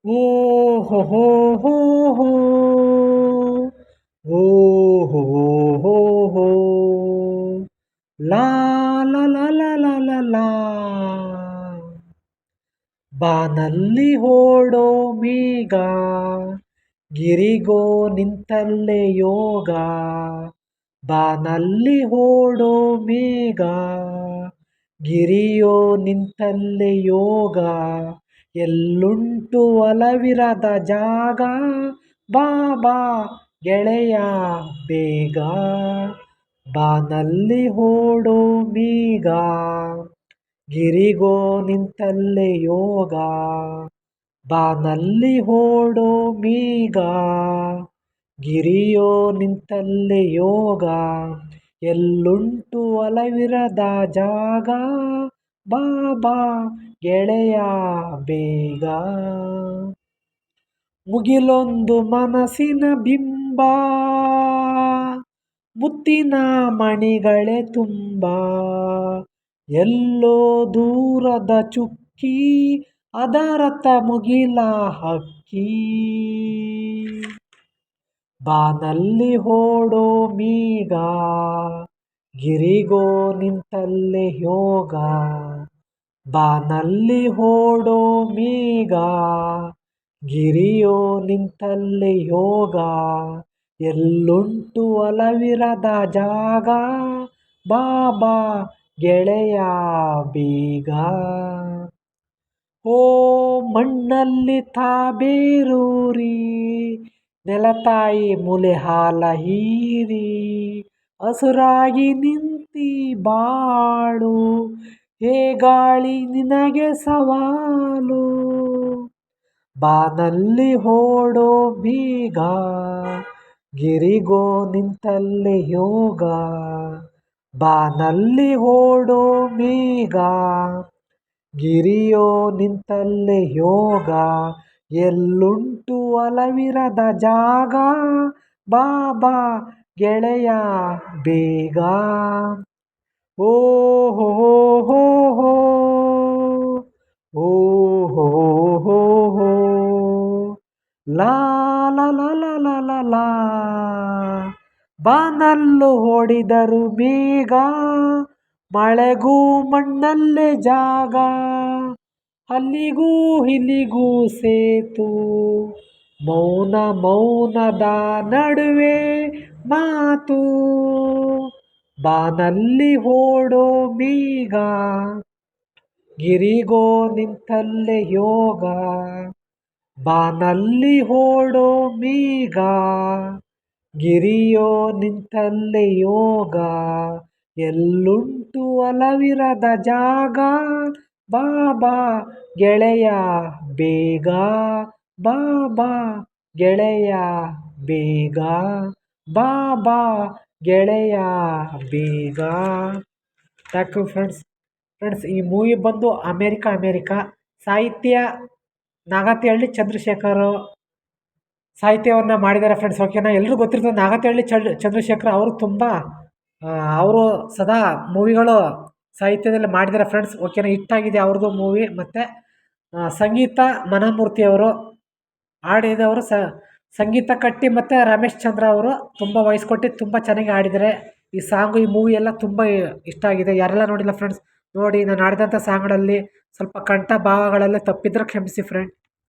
ಓ ಹೋ ಹೋ ಹೋ ಹೋ ಓ ಹೋ ಹೋ ಹೋ ಲಾ ಲಾ ಲಾ ಲಾ ಲಾ ಲಾ ಲಾ ಬಾನಲ್ಲಿ ಓಡೋ ಮೇಘ ಗಿರಿಗೋ ನಿಂತಲ್ಲೇ ಯೋಗ ಬಾನಲ್ಲಿ ಓಡೋ ಮೇಘ ಗಿರಿಯೋ ನಿಂತಲ್ಲೇ ಯೋಗ ಎಲ್ಲುಂಟು ಒಲವಿರದ ಜಾಗ ಬಾಬಾ ಗೆಳೆಯ ಬೇಗ ಬಾನಲ್ಲಿ ಓಡೋ ಮೇಘ ಗಿರಿಗೋ ನಿಂತಲ್ಲೇ ಯೋಗ ಬಾನಲ್ಲಿ ಓಡೋ ಮೇಘ ಗಿರಿಯೋ ನಿಂತಲ್ಲೇ ಯೋಗ ಎಲ್ಲುಂಟು ಒಲವಿರದ ಜಾಗ ಬಾಬಾ ಗೆಳೆಯ ಬೇಗ ಮುಗಿಲೊಂದು ಮನಸ್ಸಿನ ಬಿಂಬ ಮುತ್ತಿನ ಮಣಿಗಳೇ ತುಂಬ ಎಲ್ಲೋ ದೂರದ ಚುಕ್ಕಿ ಅದರತ್ತ ಮುಗಿಲ ಹಕ್ಕಿ ಬಾನಲ್ಲಿ ಓಡೋ ಮೇಘ ಗಿರಿಗೋ ನಿಂತಲ್ಲೇ ಯೋಗ ಬಾನಲ್ಲಿ ಓಡೋ ಮೇಘ ಗಿರಿಯೋ ನಿಂತಲ್ಲೇ ಯೋಗ ಎಲ್ಲುಂಟು ಒಲವಿರದ ಜಾಗ ಬಾಬಾ ಗೆಳೆಯ ಬೇಗ ಓ ಮಣ್ಣಲ್ಲಿ ತಾಬೇರೂರಿ ನೆಲತಾಯಿ ಮುಲೆ ಹಾಲ ಹೀರಿ ಹಸುರಾಗಿ ನಿಂತಿ ಬಾಳು ಹೇ ಗಾಳಿ ನಿನಗೆ ಸವಾಲು ಬಾನಲ್ಲಿ ಓಡೋ ಬೀಗ ಗಿರಿಗೋ ನಿಂತಲ್ಲೇ ಯೋಗ ಬಾನಲ್ಲಿ ಓಡೋ ಮೇಘ ಗಿರಿಯೋ ನಿಂತಲ್ಲೇ ಯೋಗ ಎಲ್ಲುಂಟು ಒಲವಿರದ ಜಾಗ ಬಾಬಾ ಗೆಳೆಯ ಬೇಗ ಓ ಹೋ ಹೋ ಹೋ ಓ ಹೋ ಹೋ ಹೋ ಲಾ ಲಾ ಲಾ ಲಾ ಲಾ ಲಾ ಲಾ ಬಾನಲ್ಲು ಹೊಡಿದರು ಬೇಗ ಮಳೆಗೂ ಮಣ್ಣಲ್ಲೇ ಜಾಗ ಅಲ್ಲಿಗೂ ಇಲ್ಲಿಗೂ ಸೇತು ಮೌನ ಮೌನದ ನಡುವೆ ಮಾತು ಬಾನಲ್ಲಿ ಓಡೋ ಮೇಘ ಗಿರಿಗೋ ನಿಂತಲ್ಲೇ ಯೋಗ ಬಾನಲ್ಲಿ ಓಡೋ ಮೇಘ ಗಿರಿಯೋ ನಿಂತಲ್ಲೇ ಯೋಗ ಎಲ್ಲುಂಟು ಒಲವಿರದ ಜಾಗ ಬಾಬಾ ಗೆಳೆಯ ಬೇಗ ಬಾಬಾ ಗೆಳೆಯ ಬೇಗ ಬಾಬಾ ಗೆಳೆಯ ಬೇಗ. Thank you friends. ಈ ಮೂವಿ ಬಂದು ಅಮೇರಿಕಾ ಸಾಹಿತ್ಯ ನಾಗತಿಹಳ್ಳಿ ಚಂದ್ರಶೇಖರ್ ಸಾಹಿತ್ಯವನ್ನು ಮಾಡಿದ್ದಾರೆ ಫ್ರೆಂಡ್ಸ್. ಓಕೆನಾ, ಎಲ್ಲರೂ ಗೊತ್ತಿರ್ತದೆ ನಾಗತಿಹಳ್ಳಿ ಚಂದ್ರಶೇಖರ್ ಅವರು ತುಂಬ ಅವರು ಸದಾ ಮೂವಿಗಳು ಸಾಹಿತ್ಯದಲ್ಲಿ ಮಾಡಿದ್ದಾರೆ ಫ್ರೆಂಡ್ಸ್. ಓಕೆನಾ, ಹಿಟ್ಟಾಗಿದೆ ಅವ್ರದ್ದು ಮೂವಿ. ಮತ್ತು ಸಂಗೀತ ಮನಮೂರ್ತಿ ಅವರು ಹಾಡಿದವರು ಸಂಗೀತ ಕಟ್ಟಿ ಮತ್ತು ರಮೇಶ್ ಚಂದ್ರ ಅವರು ತುಂಬ ವಾಯ್ಸ್ ಕೊಟ್ಟು ತುಂಬ ಚೆನ್ನಾಗಿ ಹಾಡಿದ್ದಾರೆ. ಈ ಸಾಂಗು ಈ ಮೂವಿ ಎಲ್ಲ ತುಂಬ ಇಷ್ಟ ಆಗಿದೆ. ಯಾರೆಲ್ಲ ನೋಡಿಲ್ಲ ಫ್ರೆಂಡ್ಸ್ ನೋಡಿ. ನಾನು ಹಾಡಿದಂಥ ಸಾಂಗ್ಗಳಲ್ಲಿ ಸ್ವಲ್ಪ ಕಂಠ ಭಾವಗಳೆಲ್ಲ ತಪ್ಪಿದ್ರೆ ಕ್ಷಮಿಸಿ ಫ್ರೆಂಡ್.